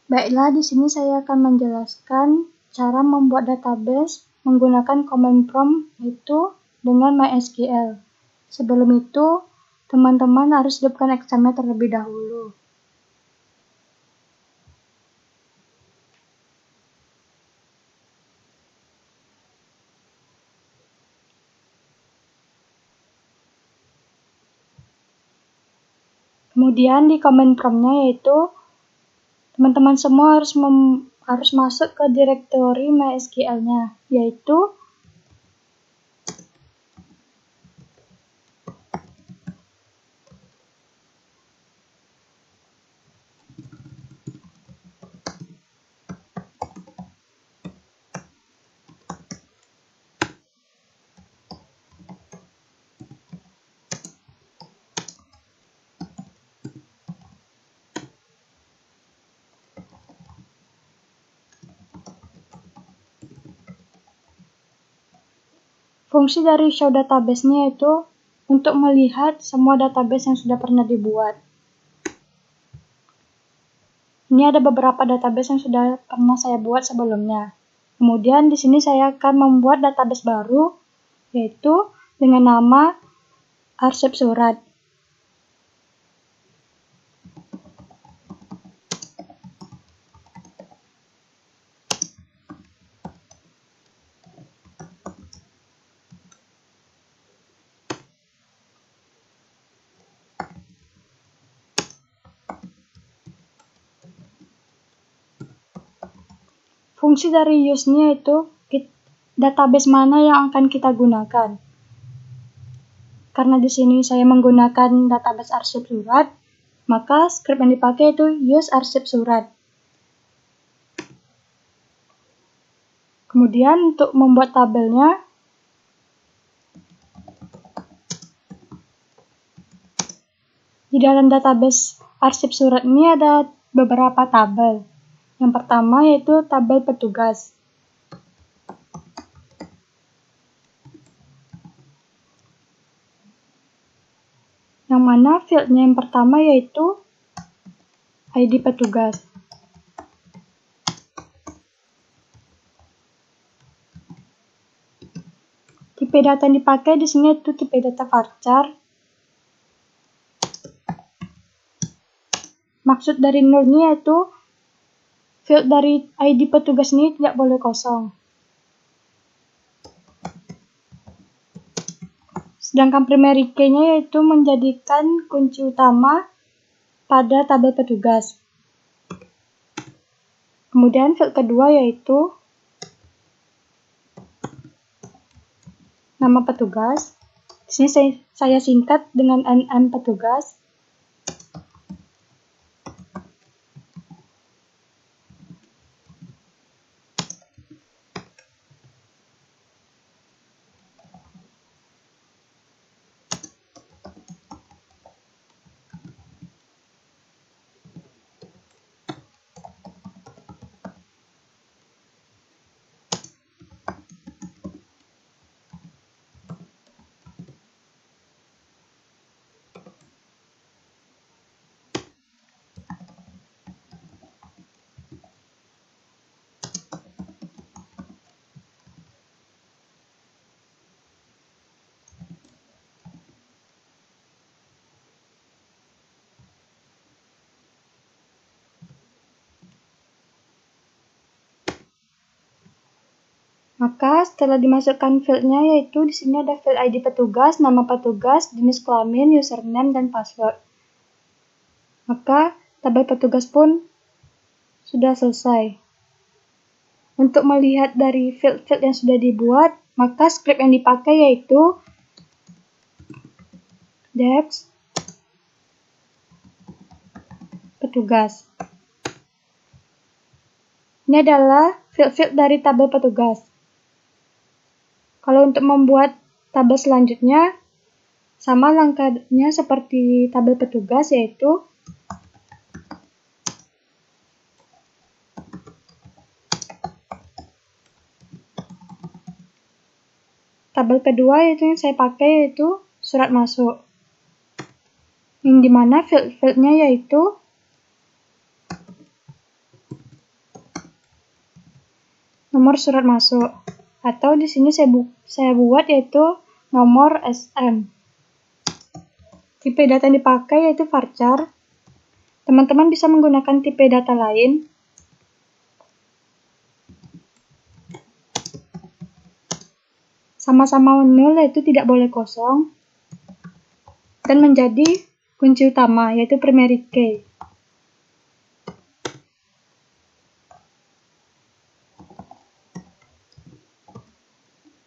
Baiklah, di sini saya akan menjelaskan cara membuat database menggunakan command prompt itu dengan MySQL. Sebelum itu, teman-teman harus hidupkan XAML terlebih dahulu. Kemudian di command prompt-nya yaitu teman-teman semua harus masuk ke direktori MySQL-nya, yaitu fungsi dari show database-nya yaitu untuk melihat semua database yang sudah pernah dibuat. Ini ada beberapa database yang sudah pernah saya buat sebelumnya. Kemudian di sini saya akan membuat database baru, yaitu dengan nama arsip surat. Fungsi dari use-nya itu database mana yang akan kita gunakan. Karena di sini saya menggunakan database arsip surat, maka script yang dipakai itu use arsip surat. Kemudian untuk membuat tabelnya, di dalam database arsip surat ini ada beberapa tabel. Yang pertama yaitu tabel petugas. Yang mana fieldnya yang pertama yaitu ID petugas. Tipe data yang dipakai di sini itu tipe data varchar. Maksud dari null-nya yaitu field dari ID petugas ini tidak boleh kosong. Sedangkan primary key-nya yaitu menjadikan kunci utama pada tabel petugas. Kemudian field kedua yaitu nama petugas. Di sini saya singkat dengan NM petugas. Maka setelah dimasukkan fieldnya yaitu di sini ada field ID petugas, nama petugas, jenis kelamin, username, dan password. Maka tabel petugas pun sudah selesai. Untuk melihat dari field-field yang sudah dibuat, maka script yang dipakai yaitu deps petugas. Ini adalah field-field dari tabel petugas. Kalau untuk membuat tabel selanjutnya, sama langkahnya seperti tabel petugas, yaitu tabel kedua yaitu yang saya pakai yaitu surat masuk. Yang dimana field-fieldnya yaitu nomor surat masuk. Atau di sini saya buat yaitu nomor SM. Tipe data yang dipakai yaitu varchar. Teman-teman bisa menggunakan tipe data lain. Sama-sama 0 yaitu tidak boleh kosong. Dan menjadi kunci utama yaitu primary key.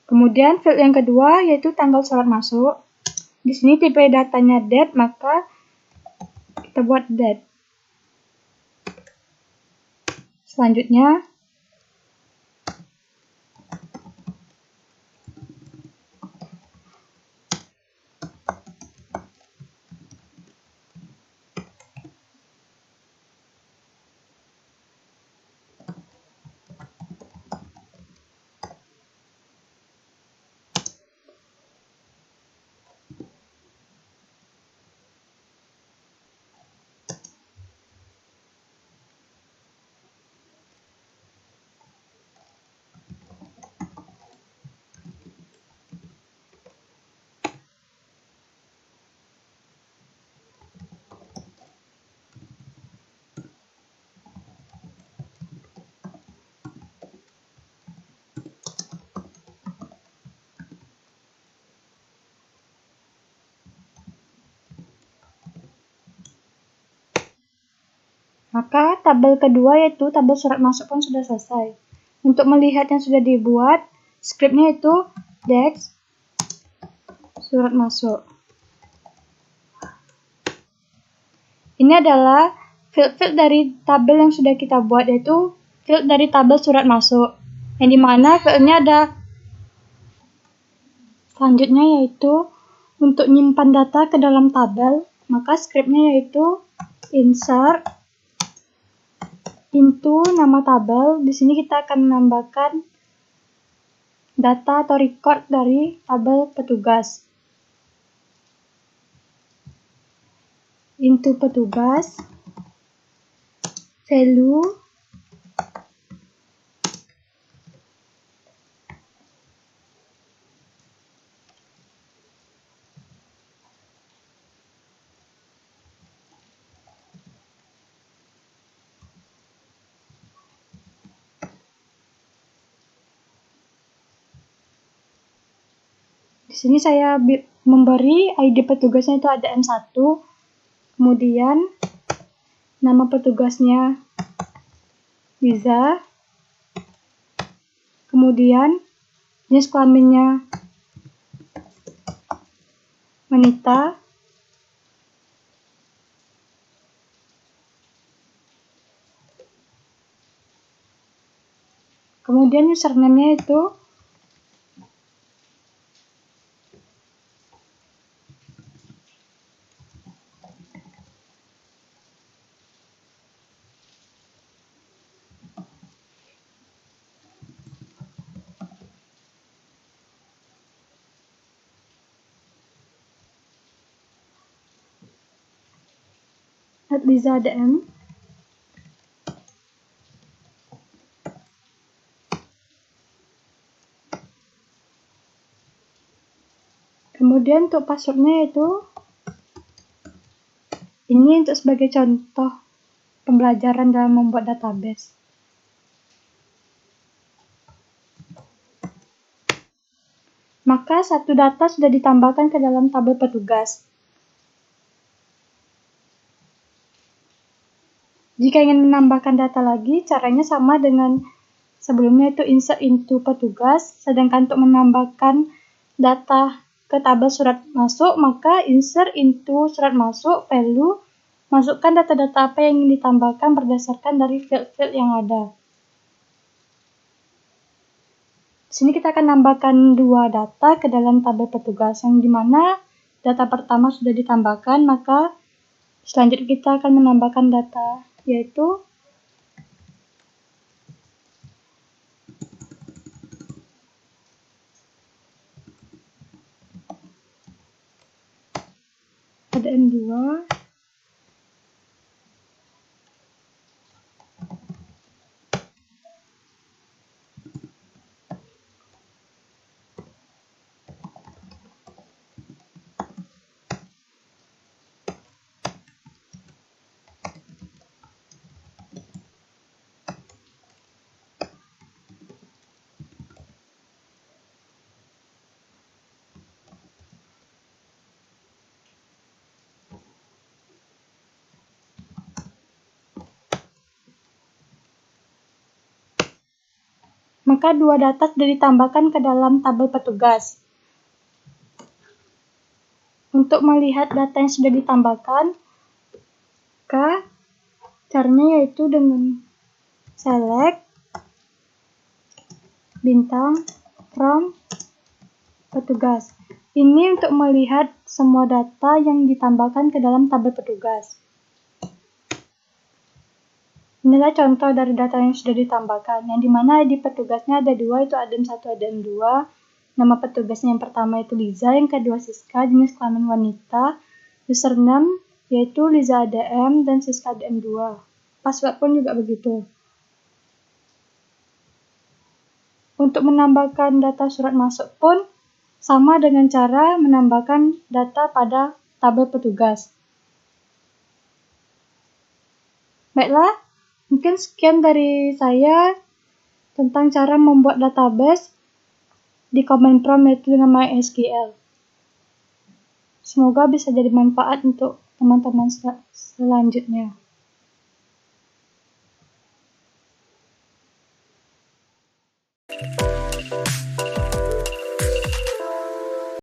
Kemudian field yang kedua yaitu tanggal surat masuk. Di sini tipe datanya date, maka kita buat date. Selanjutnya, maka tabel kedua yaitu tabel surat masuk pun sudah selesai. Untuk melihat yang sudah dibuat, scriptnya itu dex surat masuk. Ini adalah field-field dari tabel yang sudah kita buat, yaitu field dari tabel surat masuk. Yang dimana fieldnya ada. Selanjutnya yaitu untuk menyimpan data ke dalam tabel, maka scriptnya yaitu insert into nama tabel. Di sini kita akan menambahkan data atau record dari tabel petugas. Into petugas, value, di sini saya memberi ID petugasnya itu ada M1, kemudian nama petugasnya Liza, kemudian jenis kelaminnya wanita, kemudian username-nya itu @liza_dm. Kemudian untuk passwordnya itu ini untuk sebagai contoh pembelajaran dalam membuat database. Maka satu data sudah ditambahkan ke dalam tabel petugas. Jika ingin menambahkan data lagi, caranya sama dengan sebelumnya, itu insert into petugas. Sedangkan untuk menambahkan data ke tabel surat masuk, maka insert into surat masuk, value, masukkan data-data apa yang ingin ditambahkan berdasarkan dari field-field yang ada. Di sini kita akan tambahkan dua data ke dalam tabel petugas, yang dimana data pertama sudah ditambahkan, maka selanjutnya kita akan menambahkan data, yaitu ada M2, maka dua data sudah ditambahkan ke dalam tabel petugas. Untuk melihat data yang sudah ditambahkan, caranya yaitu dengan select bintang from petugas. Ini untuk melihat semua data yang ditambahkan ke dalam tabel petugas. Inilah contoh dari data yang sudah ditambahkan, yang dimana ID petugasnya ada dua, itu ADM 1, ADM 2. Nama petugasnya yang pertama itu Liza, yang kedua Siska, jenis kelamin wanita. Username yaitu Liza ADM dan Siska ADM 2. Password pun juga begitu. Untuk menambahkan data surat masuk pun sama dengan cara menambahkan data pada tabel petugas. Baiklah, mungkin sekian dari saya tentang cara membuat database di command prompt yaitu dengan MySQL. Semoga bisa jadi manfaat untuk teman-teman selanjutnya.